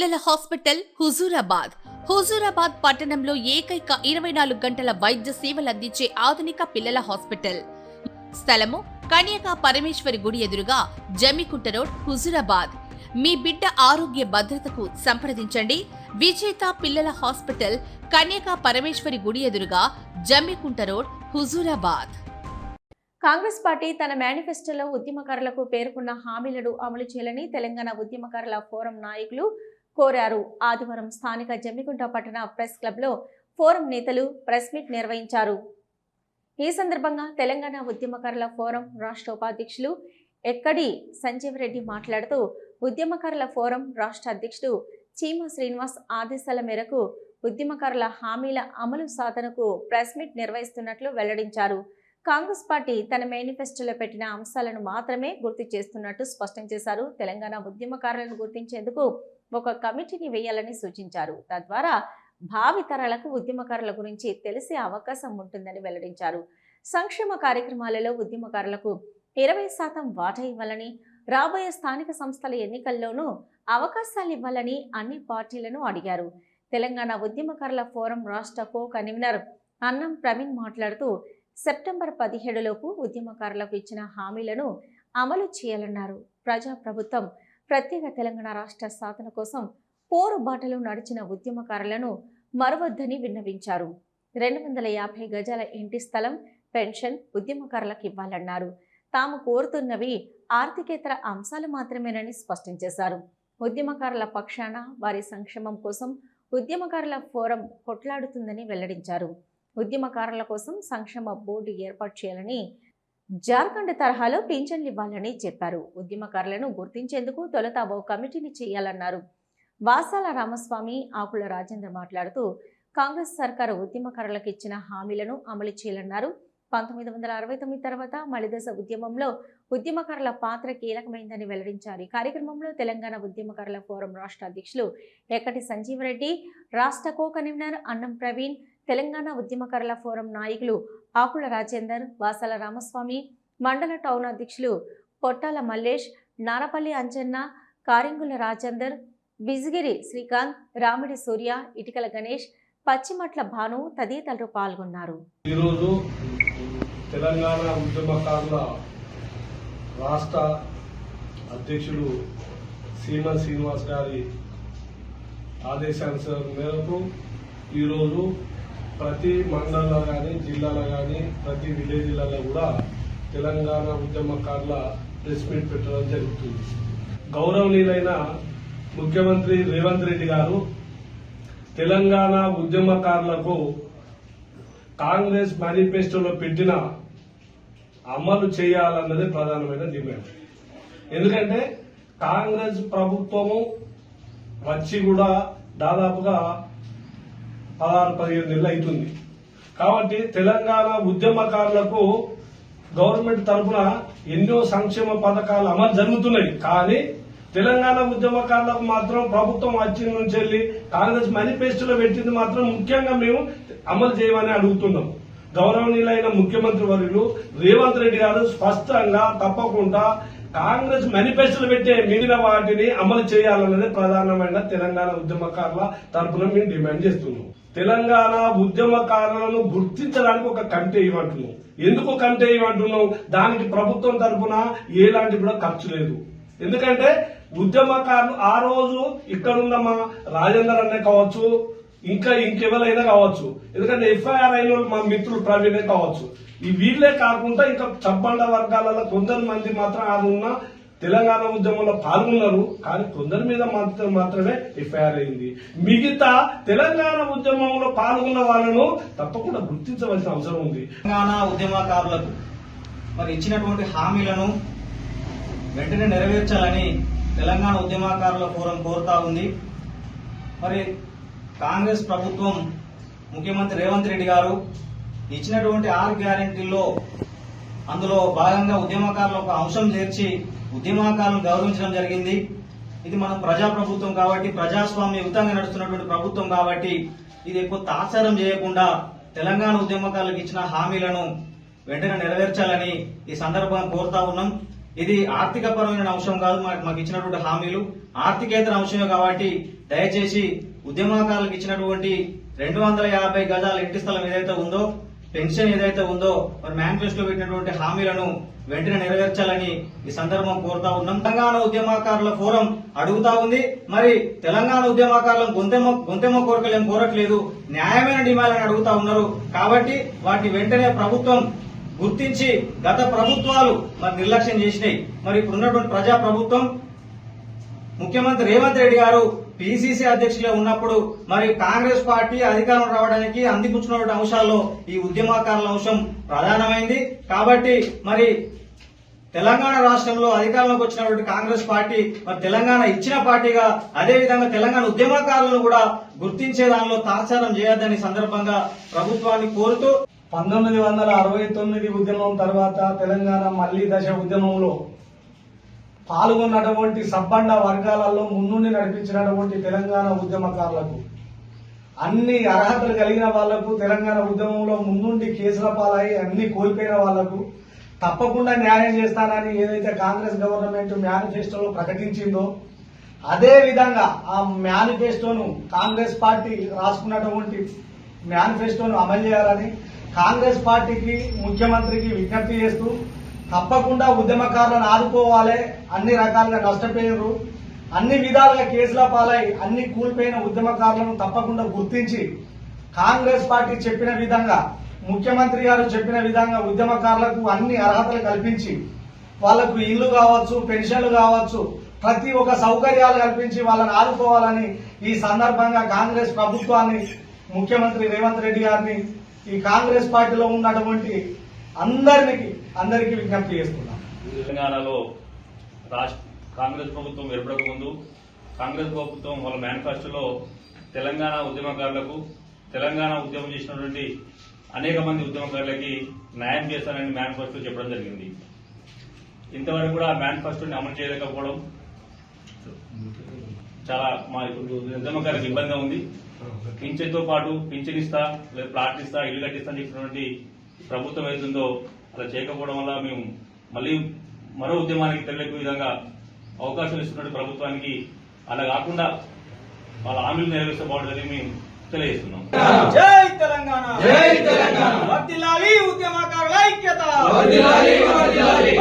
పిల్లల హాస్పిటల్ హుజూరాబాద్ పట్టణంలో ఏకైక 24 గంటల వైద్య సేవలు అందించే ఆధునిక పిల్లల హాస్పిటల్. స్థలము కన్యకా పరమేశ్వరి గుడి ఎదురుగా, జమ్మికుంట రోడ్, హుజూరాబాద్. మీ బిడ్డ ఆరోగ్య భద్రతకు సంప్రదించండి. విజేత పిల్లల హాస్పిటల్, కన్యకా పరమేశ్వరి గుడి ఎదురుగా, జమ్మికుంట రోడ్, హుజూరాబాద్. కాంగ్రెస్ పార్టీ తన మేనిఫెస్టోలో ఉద్యమకారులకు పేర్కొన్న హామీలను అమలు చేయాలని తెలంగాణ ఉద్యమకారుల ఫోరం నాయకులు కోరారు. ఆదివారం స్థానిక జమ్మికుంట పట్టణ ప్రెస్ క్లబ్లో ఫోరం నేతలు ప్రెస్ మీట్ నిర్వహించారు. ఈ సందర్భంగా తెలంగాణ ఉద్యమకారుల ఫోరం రాష్ట్ర ఉపాధ్యక్షులు ఎక్కడి సంజీవ్ రెడ్డి మాట్లాడుతూ, ఉద్యమకారుల ఫోరం రాష్ట్ర అధ్యక్షుడు చీమ శ్రీనివాస్ ఆదేశాల మేరకు ఉద్యమకారుల హామీల అమలు సాధనకు ప్రెస్ మీట్ నిర్వహిస్తున్నట్లు వెల్లడించారు. కాంగ్రెస్ పార్టీ తన మేనిఫెస్టోలో పెట్టిన అంశాలను మాత్రమే గుర్తు చేస్తున్నట్టు స్పష్టం చేశారు. తెలంగాణ ఉద్యమకారులను గుర్తించేందుకు ఒక కమిటీని వేయాలని సూచించారు. తద్వారా భావితరాలకు ఉద్యమకారుల గురించి తెలిసే అవకాశం ఉంటుందని వెల్లడించారు. సంక్షేమ కార్యక్రమాలలో ఉద్యమకారులకు 20% వాటా ఇవ్వాలని, రాబోయే స్థానిక సంస్థల ఎన్నికల్లోనూ అవకాశాలు ఇవ్వాలని అన్ని పార్టీలను అడిగారు. తెలంగాణ ఉద్యమకారుల ఫోరం రాష్ట్ర కో కన్వీనర్ అన్నం ప్రవీణ్ మాట్లాడుతూ, సెప్టెంబర్ 17లోపు ఉద్యమకారులకు ఇచ్చిన హామీలను అమలు చేయాలన్నారు. ప్రజాప్రభుత్వం ప్రత్యేక తెలంగాణ రాష్ట్ర సాధన కోసం పోరుబాటలు నడిచిన ఉద్యమకారులను మరవద్దని విన్నవించారు. 250 గజాల ఇంటి స్థలం, పెన్షన్ ఉద్యమకారులకు ఇవ్వాలన్నారు. తాము కోరుతున్నవి ఆర్థికేతర అంశాలు మాత్రమేనని స్పష్టం చేశారు. ఉద్యమకారుల పక్షాన వారి సంక్షేమం కోసం ఉద్యమకారుల ఫోరం కొట్లాడుతుందని వెల్లడించారు. ఉద్యమకారుల కోసం సంక్షేమ బోర్డు ఏర్పాటు చేయాలని, జార్ఖండ్ తరహాలో పింఛన్లు ఇవ్వాలని చెప్పారు. ఉద్యమకారులను గుర్తించేందుకు తొలుత ఓ కమిటీని చేయాలన్నారు. వాసాల రామస్వామి, ఆకుల రాజేందర్ మాట్లాడుతూ, కాంగ్రెస్ సర్కారు ఉద్యమకారులకు ఇచ్చిన హామీలను అమలు చేయాలన్నారు. 1969 తర్వాత మలిదశ ఉద్యమంలో ఉద్యమకారుల పాత్ర కీలకమైందని వెల్లడించారు. ఈ కార్యక్రమంలో తెలంగాణ ఉద్యమకారుల ఫోరం రాష్ట్ర అధ్యక్షులు ఎక్కటి సంజీవ్ రెడ్డి, రాష్ట్ర కో కన్వీనర్ అన్నం ప్రవీణ్, తెలంగాణ ఉద్యమకారుల ఫోరం నాయకులు ఆకుల రాజేందర్, వాసాల రామస్వామి, మండల టౌన్ అధ్యక్షులు పొట్టాల మల్లేష్, నారపల్లి అంజన్న, కారింగుల రాజేందర్, బిజిగిరి శ్రీకాంత్, రామిడి సూర్య, ఇటికల గణేష్, పచ్చిమట్ల భాను తదితరులు పాల్గొన్నారు. ఈరోజు తెలంగాణ ఉద్యమకారుల రాష్ట్ర అధ్యక్షులు చీమ శ్రీనివాస్ గారి ఆదేశానుసారం మేరకు ఈరోజు ప్రతి మండలంలో కానీ, జిల్లాలో కానీ, ప్రతి విలేజ్లలో కూడా తెలంగాణ ఉద్యమకారుల ప్రెస్ మీట్ పెట్టడం జరుగుతుంది. గౌరవనీయులైన ముఖ్యమంత్రి రేవంత్ రెడ్డి గారు తెలంగాణ ఉద్యమకారులకు కాంగ్రెస్ మేనిఫెస్టోలో పెట్టిన అమలు చేయాలన్నది ప్రధానమైన డిమాండ్. ఎందుకంటే కాంగ్రెస్ ప్రభుత్వము వచ్చి కూడా దాదాపుగా 16-17 నెలలు అవుతుంది. కాబట్టి తెలంగాణ ఉద్యమకారులకు గవర్నమెంట్ తరఫున ఎన్నో సంక్షేమ పథకాలు అమలు జరుగుతున్నాయి. కానీ తెలంగాణ ఉద్యమకారులకు మాత్రం ప్రభుత్వం వచ్చిన నుంచి వెళ్ళి కాంగ్రెస్ మేనిఫెస్టోలో పెట్టింది మాత్రం ముఖ్యంగా మేము అమలు చేయమని అడుగుతున్నాం. గౌరవనీయులైన ముఖ్యమంత్రి వర్యులు రేవంత్ రెడ్డి గారు స్పష్టంగా తప్పకుండా కాంగ్రెస్ మేనిఫెస్టోలో పెట్టే మిగిలిన వాటిని అమలు చేయాలన్నది ప్రధానమైన తెలంగాణ ఉద్యమకారుల తరఫున మేము డిమాండ్ చేస్తున్నాం. తెలంగాణ ఉద్యమకారులను గుర్తించడానికి ఒక కమిటీ ఇవ్వంటున్నాం. ఎందుకు కమిటీ ఇవ్వంటున్నాం? దానికి ప్రభుత్వం తరఫున ఎలాంటి కూడా ఖర్చు లేదు. ఎందుకంటే ఉద్యమకారులు ఆ రోజు ఇక్కడున్న మా రాజేందర్ అనే కావచ్చు, ఇంకెవరైనా కావచ్చు, ఎందుకంటే ఎఫ్ఐఆర్ అయిన మా మిత్రులు ప్రవీణే కావచ్చు, ఈ వీళ్ళే కాకుండా ఇంకా చబ్బండ వర్గాలలో కొందరు మంది మాత్రం అది ఉన్న తెలంగాణ ఉద్యమంలో పాల్గొన్నారు. కానీ కొందరి మీద మాత్రమే ఎఫ్ఐఆర్ అయింది. మిగతా తెలంగాణ ఉద్యమంలో పాల్గొన్న వాళ్ళను తప్పకుండా గుర్తించవలసిన అవసరం ఉంది. తెలంగాణ ఉద్యమకారులకు మరి ఇచ్చినటువంటి హామీలను వెంటనే నెరవేర్చాలని తెలంగాణ ఉద్యమకారుల ఫోరం కోరుతా ఉంది. మరి కాంగ్రెస్ ప్రభుత్వం ముఖ్యమంత్రి రేవంత్ రెడ్డి గారు ఇచ్చినటువంటి 6 గ్యారెంటీల్లో అందులో భాగంగా ఉద్యమకారులు ఒక అంశం చేర్చి ఉద్యమకారులను గౌరవించడం జరిగింది. ఇది మనం ప్రజాప్రభుత్వం కాబట్టి, ప్రజాస్వామ్యయుతంగా నడుస్తున్నటువంటి ప్రభుత్వం కాబట్టి ఇది ఎక్కువ తాత్సారం చేయకుండా తెలంగాణ ఉద్యమకారులకు ఇచ్చిన హామీలను వెంటనే నెరవేర్చాలని ఈ సందర్భంగా కోరుతా ఉన్నాం. ఇది ఆర్థిక పరమైన అంశం కాదు, మాకు ఇచ్చినటువంటి హామీలు ఆర్థికేతర అంశమే కాబట్టి దయచేసి ఉద్యమకారులకు ఇచ్చినటువంటి 250 గజాల ఇంటి స్థలం ఏదైతే ఉందో, పెన్షన్ ఏదైతే ఉందో, మరి మేనిఫెస్టోలో పెట్టినటువంటి హామీలను వెంటనే నెరవేర్చాలని ఈ సందర్భం కోరుతా ఉన్నాం. తెలంగాణ ఉద్యమకారుల ఫోరం అడుగుతా ఉంది. మరి తెలంగాణ ఉద్యమకారులను గొంతెమ్మ కోరికలు ఏం కోరట్లేదు, న్యాయమైన డిమాండ్లను అడుగుతా ఉన్నారు. కాబట్టి వాటిని వెంటనే ప్రభుత్వం గుర్తించి, గత ప్రభుత్వాలు మరి నిర్లక్ష్యం చేసినాయి. మరి ఇప్పుడున్నటువంటి ప్రజా ప్రభుత్వం ముఖ్యమంత్రి రేవంత్ రెడ్డి గారు పిసిసి అధ్యక్షులుగా ఉన్నప్పుడు మరి కాంగ్రెస్ పార్టీ అధికారం రావడానికి అందిపుచ్చుకున్న అంశాల్లో ఈ ఉద్యమకారుల అంశం ప్రధానమైంది. కాబట్టి మరి తెలంగాణ రాష్ట్రంలో అధికారంలోకి వచ్చినటువంటి కాంగ్రెస్ పార్టీ మరి తెలంగాణ ఇచ్చిన పార్టీగా, అదే విధంగా తెలంగాణ ఉద్యమకారులను కూడా గుర్తించే దానిలో తాత్సారం చేయొద్దని సందర్భంగా ప్రభుత్వాన్ని కోరుతూ 1969 ఉద్యమం తర్వాత తెలంగాణ మళ్లీ దశ ఉద్యమంలో పాల్గొన్నటువంటి సబ్బండ వర్గాలలో ముందుండి నడిపించినటువంటి తెలంగాణ ఉద్యమకారులకు, అన్ని అర్హతలు కలిగిన వాళ్లకు, తెలంగాణ ఉద్యమంలో ముందుండి కేసుల పాలై అన్ని కోల్పోయిన వాళ్లకు తప్పకుండా న్యాయం చేస్తానని ఏదైతే కాంగ్రెస్ గవర్నమెంట్ మేనిఫెస్టోలో ప్రకటించిందో, అదే విధంగా ఆ మేనిఫెస్టోను కాంగ్రెస్ పార్టీ రాసుకున్నటువంటి మేనిఫెస్టోను అమలు చేయాలని కాంగ్రెస్ పార్టీకి, ముఖ్యమంత్రికి విజ్ఞప్తి చేస్తూ, తప్పకుండా ఉద్యమకారులను ఆదుకోవాలి. అన్ని రకాలుగా నష్టపోయారు, అన్ని విధాలుగా కేసుల పాలై అన్ని కూలిపోయిన ఉద్యమకారులను తప్పకుండా గుర్తించి, కాంగ్రెస్ పార్టీ చెప్పిన విధంగా, ముఖ్యమంత్రి గారు చెప్పిన విధంగా ఉద్యమకారులకు అన్ని అర్హతలు కల్పించి, వాళ్లకు ఇల్లు కావచ్చు, పెన్షన్లు కావచ్చు, ప్రతి ఒక్క సౌకర్యాలు కల్పించి వాళ్ళని ఆదుకోవాలని ఈ సందర్భంగా కాంగ్రెస్ ప్రభుత్వాన్ని, ముఖ్యమంత్రి రేవంత్ రెడ్డి గారిని, ఈ కాంగ్రెస్ పార్టీలో ఉన్నటువంటి అందరికీ విజ్ఞప్తి చేస్తున్నాం. తెలంగాణలో కాంగ్రెస్ ప్రభుత్వం ఏర్పడక ముందు కాంగ్రెస్ ప్రభుత్వం వాళ్ళ మేనిఫెస్టోలో తెలంగాణ ఉద్యమకారులకు, తెలంగాణ ఉద్యమం చేసినటువంటి అనేక మంది ఉద్యమకారులకి న్యాయం చేస్తానని మేనిఫెస్టో చెప్పడం జరిగింది. ఇంతవరకు కూడా ఆ మేనిఫెస్టోని అమలు చేయలేకపోవడం చాలా మా ఉద్యమకారులకు ఇబ్బందిగా ఉంది. పింఛన్తో పాటు పింఛన్ ఇస్తా, లేదా ప్లాట్ ఇస్తా, ఇల్లు కట్టిస్తా అని చెప్పినటువంటి ప్రభుత్వం ఏతుందో అలా చేయకపోవడం వల్ల మేము మళ్ళీ మరో ఉద్యమానికి తెరలేక విధంగా అవకాశం ఇస్తున్నట్టు ప్రభుత్వానికి, అలా కాకుండా వాళ్ళ హామీలు నెరవేర్చే బాగుంటుందని మేము తెలియజేస్తున్నాం. జై తెలంగాణ, జై తెలంగాణ, వర్ధిల్లాలి ఉద్యమకారుల ఐక్యత.